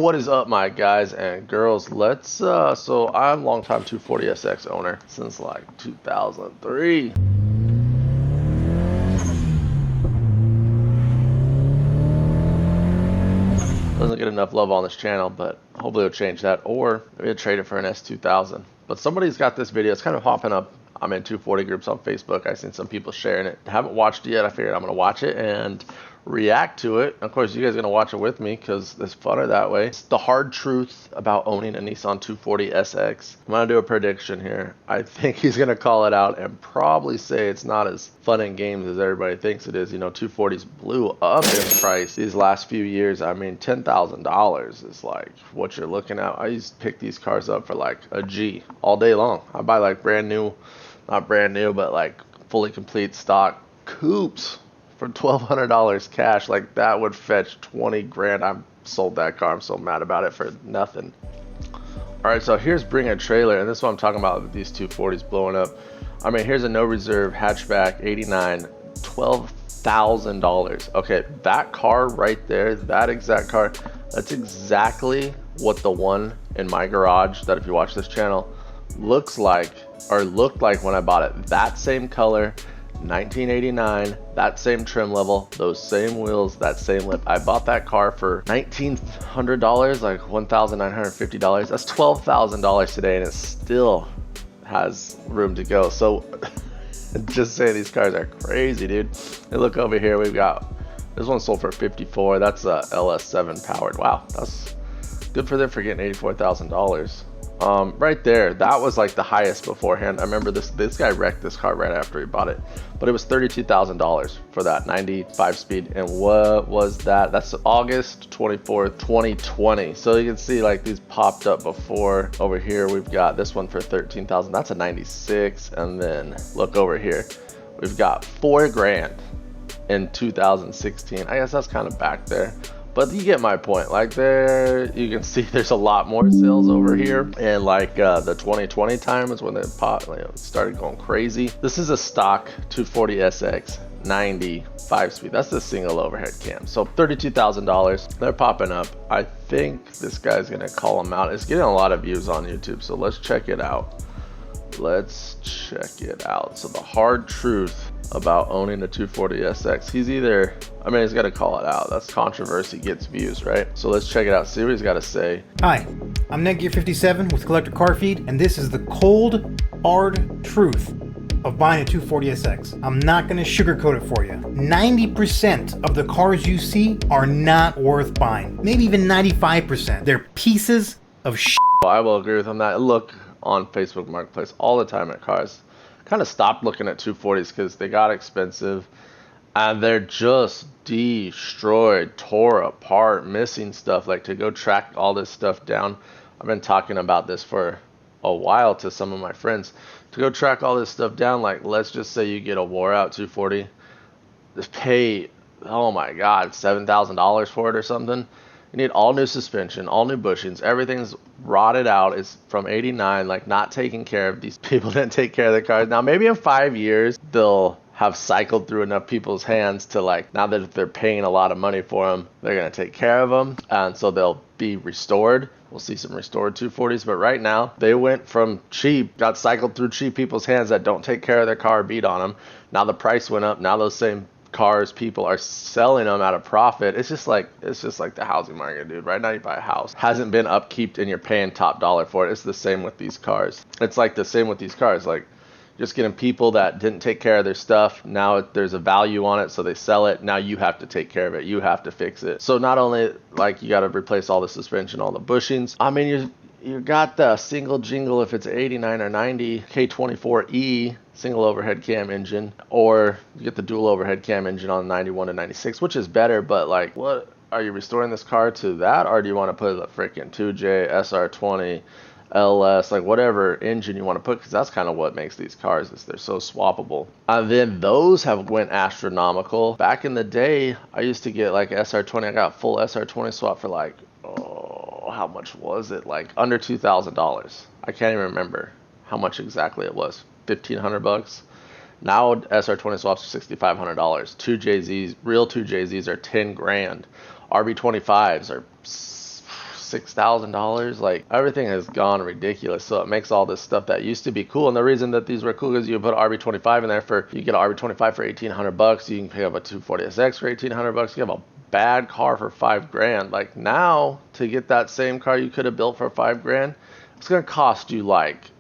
what is up, my guys and girls? Let's so I'm a longtime 240sx owner since like 2003. Doesn't get enough love on this channel, but hopefully it'll change that, or maybe I'll trade it for an S2000. But somebody's got this video. It's kind of popping up. I'm in 240 groups on Facebook. I've seen some people sharing it. Haven't watched it yet. I figured I'm gonna watch it and react to it. Of course, you guys are gonna watch it with me because it's funner that way. It's the hard truth about owning a Nissan 240sx. I'm gonna do a prediction here. I think he's gonna call it out and probably say it's not as fun in games as everybody thinks it is. You know, 240s blew up in price these last few years. I mean, $10,000 is like what you're looking at. I used to pick these cars up for like a G all day long. I buy like brand new, not brand new, but like fully complete stock coupes for $1,200 cash. Like that would fetch 20 grand. I sold that car. I'm so mad about it for nothing. All right, so here's Bring a Trailer, and this is what I'm talking about with these 240s blowing up. I mean, here's a no reserve hatchback 89, $12,000. Okay, that car right there, that exact car, that's exactly what the one in my garage that, if you watch this channel, looks like or looked like when I bought it. That same color, 1989, that same trim level, those same wheels, that same lip. I bought that car for $1,900, like $1,950. That's $12,000 today, and it still has room to go. So just saying, these cars are crazy, dude. And look over here, we've got this one sold for 54. That's a LS7 powered. Wow, that's good for them for getting $84,000. Right there, that was like the highest beforehand. I remember this guy wrecked this car right after he bought it, but it was $32,000 for that 95 speed. And what was that? That's August 24th, 2020. So you can see like these popped up before. Over here we've got this one for 13,000. That's a 96. And then look over here, we've got 4 grand in 2016. I guess that's kind of back there, but you get my point. Like there, you can see there's a lot more sales over here. And like the 2020 time is when it popped, you know, it started going crazy. This is a stock 240sx 95 speed. That's the single overhead cam. So $32,000. They're popping up. I think this guy's gonna call them out. It's getting a lot of views on YouTube. So let's check it out. Let's check it out. So the hard truth about owning a 240sx, he's either, I mean, he's got to call it out. That's controversy gets views, right? So let's check it out, see what he's got to say. Hi, I'm Netgear57 with Collector Car Feed, and this is the cold, hard truth of buying a 240sx. I'm not going to sugarcoat it for you. 90% of the cars you see are not worth buying. Maybe even 95%. They're pieces of shit. I will agree with him that. Look on Facebook Marketplace all the time at cars. Kind of stopped looking at 240s because they got expensive and they're just destroyed, tore apart, missing stuff. Like to go track all this stuff down, I've been talking about this for a while to some of my friends, to go track all this stuff down. Like let's just say you get a wore out 240, just pay, oh my god, $7,000 for it or something. You need all new suspension, all new bushings, everything's rotted out. It's from 89, like not taken care of. These people didn't take care of their cars. Now maybe in 5 years they'll have cycled through enough people's hands to, like, now that they're paying a lot of money for them, they're gonna take care of them, and so they'll be restored. We'll see some restored 240s, but right now they went from cheap, got cycled through cheap people's hands that don't take care of their car, beat on them. Now the price went up. Now those same cars, people are selling them at a profit. It's just like the housing market, dude. Right now you buy a house, hasn't been upkeeped and you're paying top dollar for it. It's the same with these cars. It's like the same with these cars. Like just getting people that didn't take care of their stuff. Now there's a value on it, so they sell it. Now you have to take care of it. You have to fix it. So not only like you got to replace all the suspension, all the bushings. I mean, you got the single jingle if it's 89 or 90 K24E single overhead cam engine, or you get the dual overhead cam engine on 91 to 96, which is better. But like, what are you restoring this car to that, or do you want to put a freaking 2J SR20 LS, like whatever engine you want to put, because that's kind of what makes these cars, is they're so swappable. And then those have went astronomical. Back in the day, I used to get like SR20. I got full SR20 swap for like, oh, how much was it? Like under $2,000. I can't even remember how much exactly it was. 1,500 bucks. Now SR20 swaps are $6,500. 2JZs, real 2JZs are 10 grand. RB25s are $6,000. Like, everything has gone ridiculous. So it makes all this stuff that used to be cool. And the reason that these were cool is you put an RB25 in there you get an RB25 for $1,800. You can pick up a 240sx for $1,800. You have a bad car for $5,000. Like, now to get that same car you could have built for $5,000, it's going to cost you like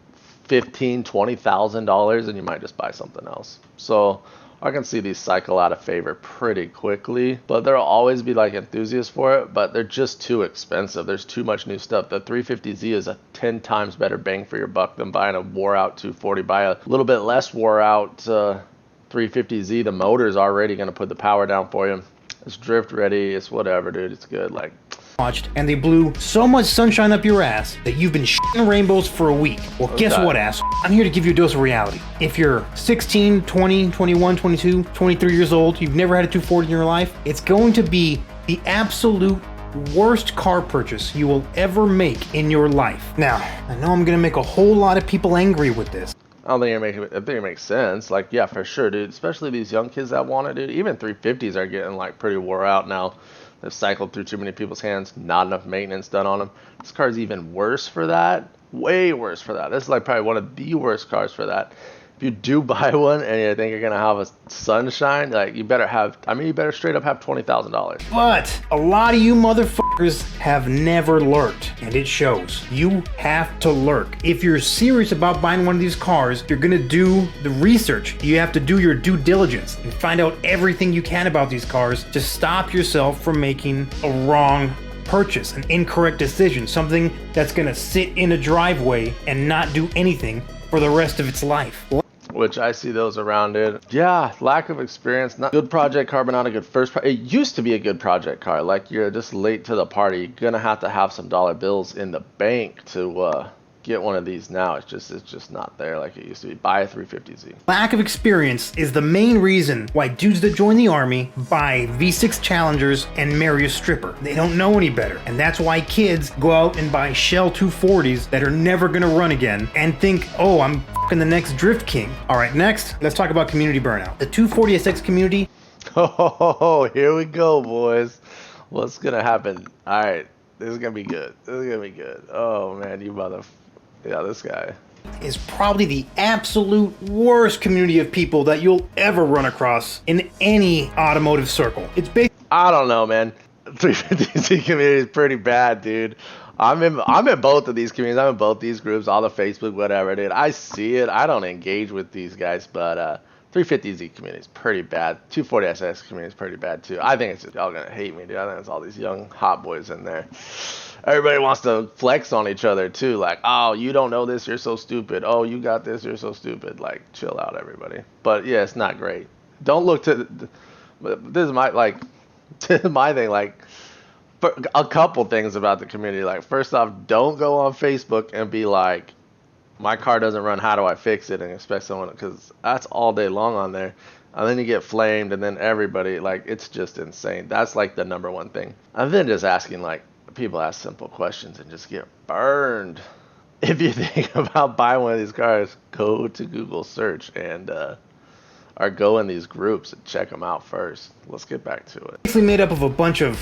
$15,000-$20,000, and you might just buy something else. So I can see these cycle out of favor pretty quickly, but there'll always be like enthusiasts for it, but they're just too expensive. There's too much new stuff. The 350Z is a 10 times better bang for your buck than buying a wore out 240. Buy a little bit less wore out 350Z. The motor's already going to put the power down for you. It's drift ready. It's whatever, dude. It's good. Like, watched, and they blew so much sunshine up your ass that you've been shitting rainbows for a week. Well, guess what, ass? I'm here to give you a dose of reality. If you're 16, 20, 21, 22, 23 years old, you've never had a 240 in your life, it's going to be the absolute worst car purchase you will ever make in your life. Now, I know I'm going to make a whole lot of people angry with this. I don't think it makes sense. Like, yeah, for sure, dude. Especially these young kids that want it, dude. Even 350s are getting like pretty wore out now. They've cycled through too many people's hands, not enough maintenance done on them. This car's even worse for that. Way worse for that. This is like probably one of the worst cars for that. If you do buy one and you think you're gonna have a sunshine, like, you better straight up have $20,000. But a lot of you motherfuckers have never lurked, and it shows. You have to lurk. If you're serious about buying one of these cars, you're gonna do the research. You have to do your due diligence and find out everything you can about these cars to stop yourself from making a wrong purchase, an incorrect decision, something that's gonna sit in a driveway and not do anything for the rest of its life. Which I see those around it. Yeah, lack of experience. Not good project car, but not a good it used to be a good project car. Like, you're just late to the party. You're gonna have some dollar bills in the bank to get one of these now. It's just not there like it used to be. Buy a 350Z. Lack of experience is the main reason why dudes that join the army buy V6 Challengers and marry a stripper. They don't know any better. And that's why kids go out and buy Shell 240s that are never gonna run again and think, oh, I'm f***ing the next Drift King. All right, next, let's talk about community burnout. The 240sx community. Oh, here we go, boys. What's gonna happen? All right, this is gonna be good. Oh man, yeah, this guy is probably the absolute worst community of people that you'll ever run across in any automotive circle. It's big. I don't know, man. 350Z community is pretty bad, dude. I'm in both of these communities. I'm in both these groups, all the Facebook, whatever, dude. I see it. I don't engage with these guys, but 350Z community is pretty bad. 240sx community is pretty bad too. I think it's just y'all gonna hate me, dude. I think it's all these young hot boys in there. Everybody wants to flex on each other too, like, oh, you don't know this, you're so stupid. Oh, you got this, you're so stupid. Like, chill out, everybody. But yeah, it's not great. Don't look to. This is my thing. Like, a couple things about the community. Like, first off, don't go on Facebook and be like, my car doesn't run, how do I fix it? And expect someone, because that's all day long on there. And then you get flamed, and then everybody, like, it's just insane. That's like the number one thing. And then just asking, like, people ask simple questions and just get burned. If you think about buying one of these cars, go to Google search and or go in these groups and check them out first. Let's get back to it. Basically made up of a bunch of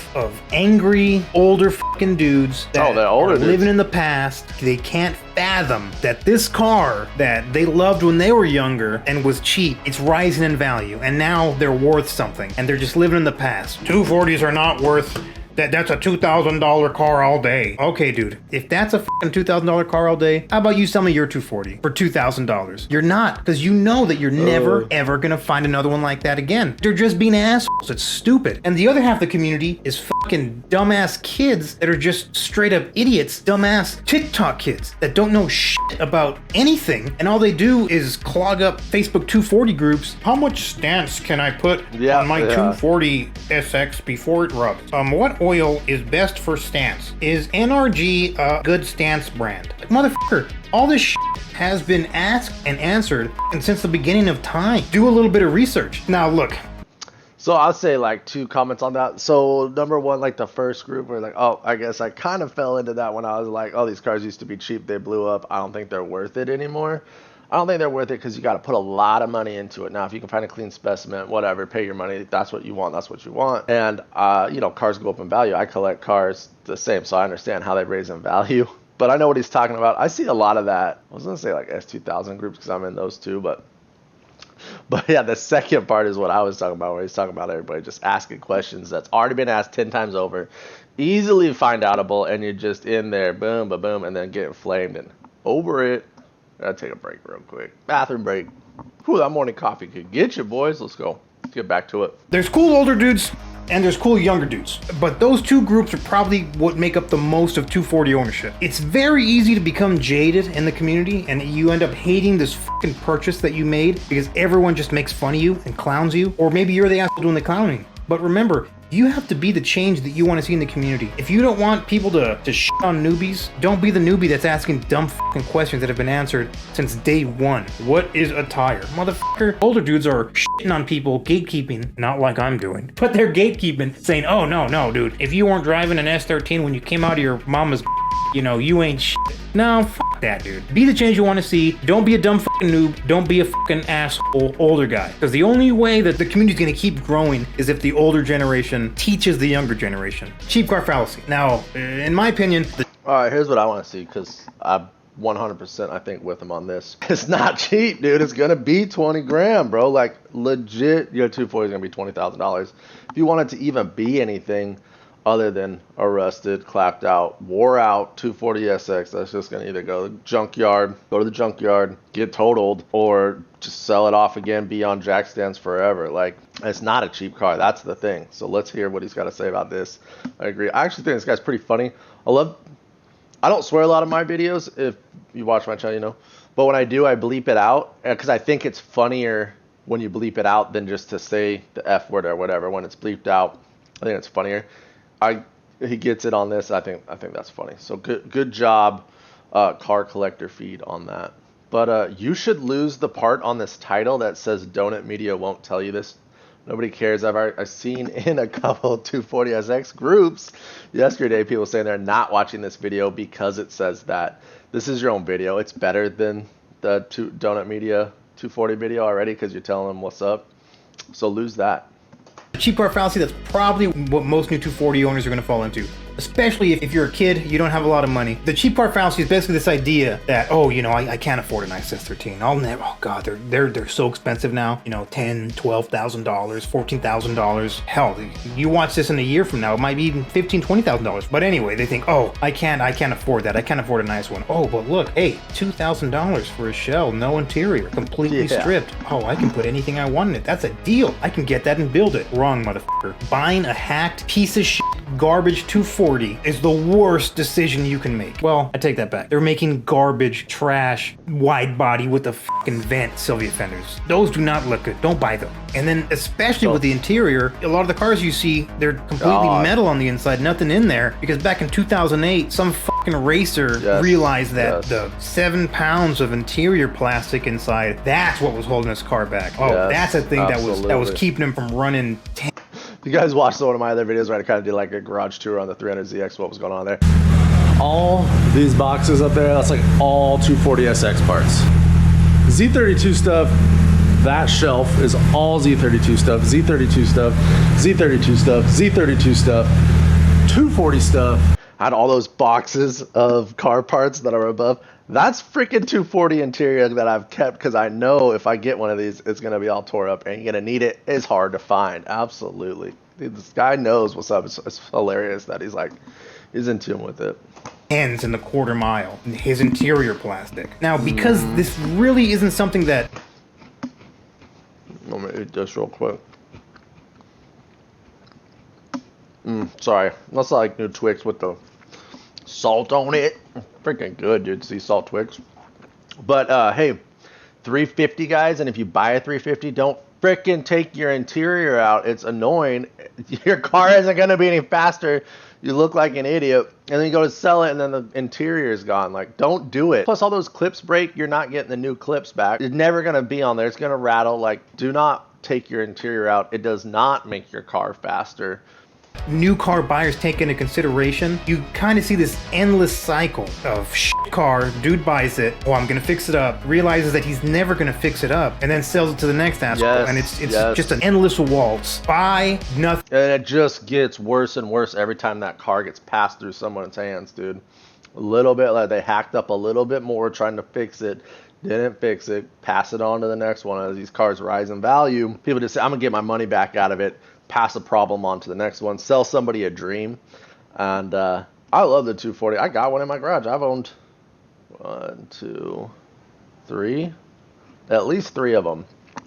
angry older fucking dudes that are living in the past. They can't fathom that this car that they loved when they were younger and was cheap, it's rising in value, and now they're worth something, and they're just living in the past. 240s are not worth. That's a $2,000 car all day. Okay, dude, if that's a fucking $2,000 car all day, how about you sell me your 240 for $2,000? You're not, because you know that you're never, ever gonna find another one like that again. They're just being assholes. It's stupid. And the other half of the community is fucking dumbass kids that are just straight up idiots, dumbass TikTok kids that don't know shit about anything, and all they do is clog up Facebook 240 groups. How much stance can I put on my 240sx before it rubs? What oil is best for stance? Is NRG a good stance brand? Like, motherfucker, all this shit has been asked and answered since the beginning of time. Do a little bit of research. Now look. So I'll say like 2 comments on that. So number one, like the first group were like, oh, I guess I kind of fell into that when I was like, oh, these cars used to be cheap, they blew up, I don't think they're worth it anymore. I don't think they're worth it because you got to put a lot of money into it. Now, if you can find a clean specimen, whatever, pay your money. That's what you want. That's what you want. And, you know, cars go up in value. I collect cars the same, so I understand how they raise in value. But I know what he's talking about. I see a lot of that. I was going to say like S2000 groups because I'm in those too. But yeah, the second part is what I was talking about, where he's talking about everybody just asking questions that's already been asked 10 times over. Easily find outable, and you're just in there, boom, ba boom, and then getting flamed and over it. Gotta take a break real quick. Bathroom break. Whew, that morning coffee could get you, boys. Let's go. Let's get back to it. There's cool older dudes and there's cool younger dudes, but those two groups are probably what make up the most of 240 ownership. It's very easy to become jaded in the community, and you end up hating this fucking purchase that you made because everyone just makes fun of you and clowns you, or maybe you're the asshole doing the clowning. But remember, you have to be the change that you want to see in the community. If you don't want people to shit on newbies, don't be the newbie that's asking dumb fucking questions that have been answered since day one. What is a tire? Motherfucker, older dudes are shitting on people, gatekeeping, not like I'm doing, but they're gatekeeping, saying, oh, no, dude, if you weren't driving an S13 when you came out of your mama's, you know, you ain't shit. No, fuck that, dude. Be the change you want to see. Don't be a dumb fucking noob. Don't be a fucking asshole older guy. Because the only way that the community's going to keep growing is if the older generation teaches the younger generation. Cheap car fallacy. Now, in my opinion, all right, here's what I want to see, because I'm 100% I think with him on this. It's not cheap, dude. It's gonna be 20 grand, bro. Like legit, your 240 is gonna be $20,000. If you want it to even be anything other than a rusted, clapped out, wore out 240sx, that's just gonna either go to the junkyard, get totaled, or just sell it off again, be on jack stands forever. Like, it's not a cheap car. That's the thing. So let's hear what he's got to say about this. I agree. I actually think this guy's pretty funny. I don't swear a lot of my videos. If you watch my channel, you know. But when I do, I bleep it out because I think it's funnier when you bleep it out than just to say the F word or whatever. When it's bleeped out, I think it's funnier. He gets it on this. I think that's funny. So good job, car collector feed on that. But you should lose the part on this title that says Donut Media won't tell you this. Nobody cares. I've seen in a couple 240sx groups yesterday people saying they're not watching this video because it says that. This is your own video. It's better than the Donut Media 240 video already because you're telling them what's up. So lose that. The cheap car fallacy, that's probably what most new 240 owners are going to fall into. Especially if you're a kid, you don't have a lot of money. The cheap car fallacy is basically this idea that, oh, you know, I can't afford a nice S13. I'll never, oh God, they're so expensive now. You know, $10,000, $12,000, $14,000. Hell, you watch this in a year from now, it might be even $15,000, $20,000. But anyway, they think, oh, I can't afford that. I can't afford a nice one. Oh, but look, hey, $2,000 for a shell, no interior, completely stripped. Oh, I can put anything I want in it. That's a deal. I can get that and build it. Wrong, motherfucker. Buying a hacked piece of shit, garbage 240 is the worst decision you can make. Well, I take that back. They're making garbage, trash, wide body with a fucking vent Sylvia fenders. Those do not look good. Don't buy them. And then especially with the interior, a lot of the cars you see, they're completely metal on the inside, nothing in there. Because back in 2008, some fucking racer realized that the 7 pounds of interior plastic inside, that's what was holding his car back. Oh, that's the thing that was keeping him from running 10. You guys watched one of my other videos where I kind of did like a garage tour on the 300ZX, what was going on there. All these boxes up there, that's like all 240SX parts. Z32 stuff, that shelf is all Z32 stuff, Z32 stuff, Z32 stuff, Z32 stuff, 240 stuff. I had all those boxes of car parts that are above. That's freaking 240 interior that I've kept because I know if I get one of these, it's going to be all tore up and you're going to need it. It's hard to find. Absolutely. Dude, this guy knows what's up. It's hilarious that he's in tune with it. Ends in the quarter mile, his interior plastic. Now, because this really isn't something that... Let me eat this real quick. Sorry. That's like new Twix with the salt on it. Freaking good, dude. See salt Twix. But hey, 350 guys, and if you buy a 350, don't freaking take your interior out. It's annoying. Your car isn't gonna be any faster. You look like an idiot, and then you go to sell it, and then the interior is gone. Like, don't do it. Plus, all those clips break. You're not getting the new clips back. It's never gonna be on there. It's gonna rattle. Like, do not take your interior out. It does not make your car faster. new car buyers take into consideration, you kind of see this endless cycle of shit car. Dude buys it, oh, I'm gonna fix it up, realizes that he's never gonna fix it up, and then sells it to the next asshole. Yes, And it's yes. just an endless waltz. Buy nothing. And it just gets worse and worse every time that car gets passed through someone's hands, dude. A little bit, like they hacked up a little bit more trying to fix it, didn't fix it, pass it on to the next one. As these cars rise in value, people just say, I'm gonna get my money back out of it, pass a problem on to the next one, sell somebody a dream. And I love the 240. I got one in my garage. I've owned 1, 2, 3, at least 3 of them.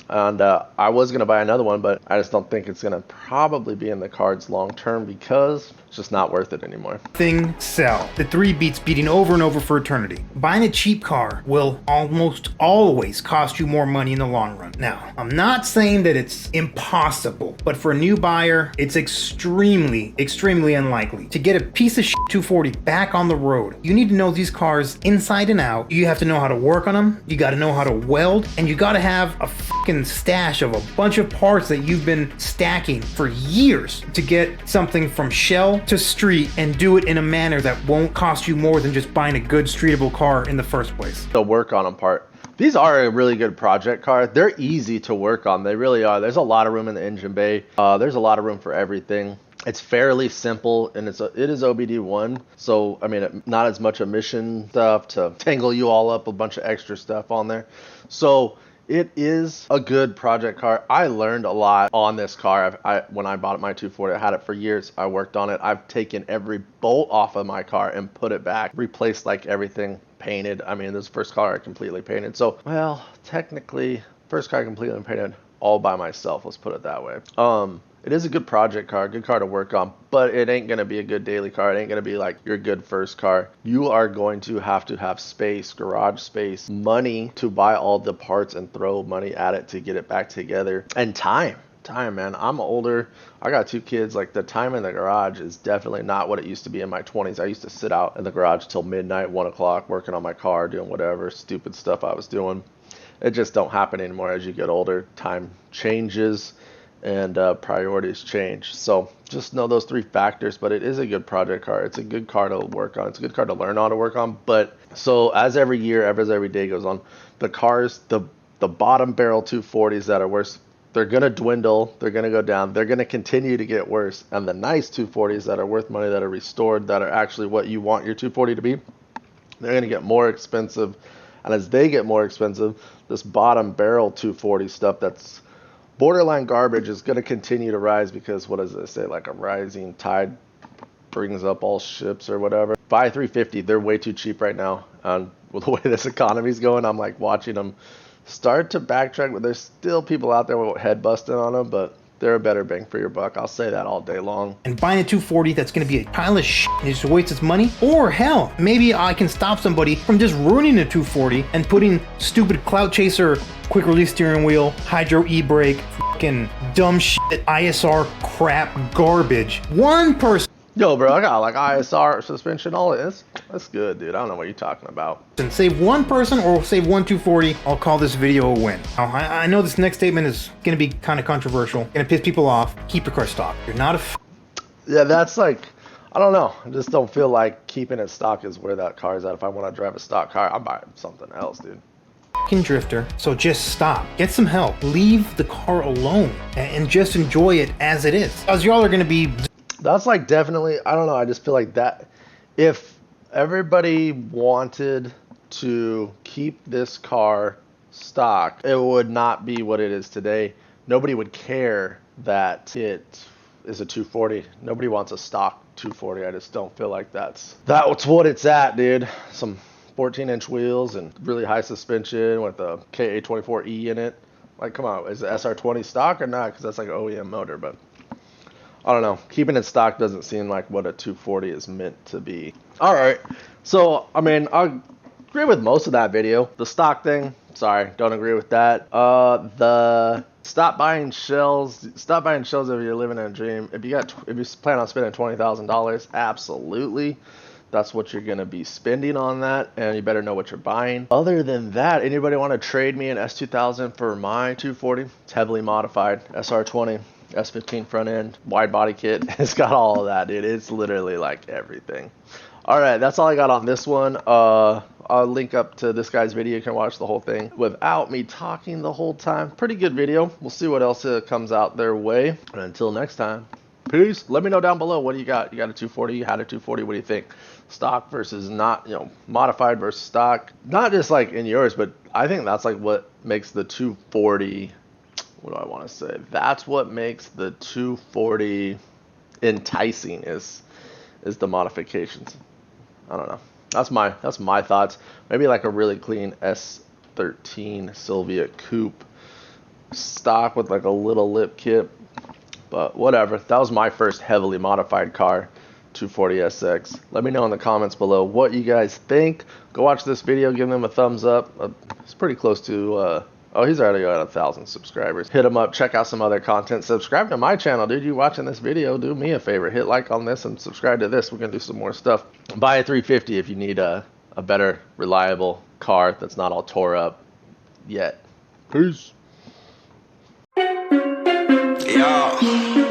And I was going to buy another one, but I just don't think it's going to probably be in the cards long term because it's just not worth it anymore. Thing sell. The 3 beats beating over and over for eternity. Buying a cheap car will almost always cost you more money in the long run. Now, I'm not saying that it's impossible, but for a new buyer, it's extremely unlikely. To get a piece of shit 240 back on the road, you need to know these cars inside and out. You have to know how to work on them. You got to know how to weld, and you got to have a fucking stash of a bunch of parts that you've been stacking for years to get something from shell to street and do it in a manner that won't cost you more than just buying a good streetable car in the first place. The work on them part. These are a really good project car. They're easy to work on. They really are. There's a lot of room in the engine bay. There's a lot of room for everything. It's fairly simple, and it is OBD1, so I mean, not as much emission stuff to tangle you all up, a bunch of extra stuff on there. So it is a good project car. I learned a lot on this car. When I bought my 240, I had it for years. I worked on it. I've taken every bolt off of my car and put it back, replaced like everything, painted. I mean, this is the first car I completely painted. So, well, technically, first car I completely painted all by myself. Let's put it that way. It is a good project car, good car to work on, but it ain't going to be a good daily car. It ain't going to be like your good first car. You are going to have space, garage space, money to buy all the parts and throw money at it to get it back together. And time, man. I'm older. I got 2 kids. Like, the time in the garage is definitely not what it used to be in my 20s. I used to sit out in the garage till midnight, 1 o'clock, working on my car, doing whatever stupid stuff I was doing. It just don't happen anymore as you get older. Time changes and priorities change. So just know those 3 factors, but it is a good project car. It's a good car to work on. It's a good car to learn how to work on. But so as every year, as every day goes on, the cars, the bottom barrel 240s that are worse, they're going to dwindle. They're going to go down. They're going to continue to get worse. And the nice 240s that are worth money, that are restored, that are actually what you want your 240 to be, they're going to get more expensive. And as they get more expensive, this bottom barrel 240 stuff that's borderline garbage is going to continue to rise because, what does it say, like a rising tide brings up all ships or whatever. Buy 350, they're way too cheap right now. And with the way this economy's going, I'm like watching them start to backtrack, but there's still people out there with head busting on them, but they're a better bang for your buck. I'll say that all day long. And buying a 240 that's going to be a pile of shit and just wastes its money? Or hell, maybe I can stop somebody from just ruining a 240 and putting stupid cloud chaser, quick release steering wheel, hydro e-brake, fucking dumb shit, ISR crap garbage. One person. Yo, bro, I got like ISR suspension, all of this. That's good, dude. I don't know what you're talking about. And save one person or save one 240, I'll call this video a win. Now, I know this next statement is going to be kind of controversial, going to piss people off. Keep your car stock. You're not a Yeah, that's like, I don't know. I just don't feel like keeping it stock is where that car is at. If I want to drive a stock car, I'm buying something else, dude. Drifter, so just stop. Get some help. Leave the car alone and just enjoy it as it is. Because y'all are going to be... That's like definitely, I don't know, I just feel like that if everybody wanted to keep this car stock, it would not be what it is today. Nobody would care that it is a 240. Nobody wants a stock 240. I just don't feel like that's what it's at, dude. Some 14-inch wheels and really high suspension with a KA24E in it. Like, come on, is the SR20 stock or not? Because that's like an OEM motor, but I don't know. Keeping it stock doesn't seem like what a 240 is meant to be. All right. So, I mean, I agree with most of that video. The stock thing, sorry, don't agree with that. The stop buying shells if you're living in a dream. If you plan on spending $20,000, absolutely. That's what you're going to be spending on that, and you better know what you're buying. Other than that, anybody want to trade me an S2000 for my 240? It's heavily modified, SR20. S15 front end, wide body kit. It's got all of that, dude. It's literally like everything. All right, that's all I got on this one. I'll link up to this guy's video. You can watch the whole thing without me talking the whole time. Pretty good video. We'll see what else comes out their way. And until next time, peace. Let me know down below, what do you got? You got a 240? You had a 240? What do you think? Stock versus not, you know, modified versus stock. Not just like in yours, but I think that's like what makes the 240, what do I want to say? That's what makes the 240 enticing is the modifications. I don't know. That's my thoughts. Maybe like a really clean S13 Sylvia coupe stock with like a little lip kit, but whatever. That was my first heavily modified car, 240sx. Let me know in the comments below what you guys think. Go watch this video, give them a thumbs up. It's pretty close to oh, he's already got 1,000 subscribers. Hit him up, check out some other content. Subscribe to my channel, dude. You watching this video, do me a favor. Hit like on this and subscribe to this. We're going to do some more stuff. Buy a 350 if you need a better, reliable car that's not all tore up yet. Peace. Yeah.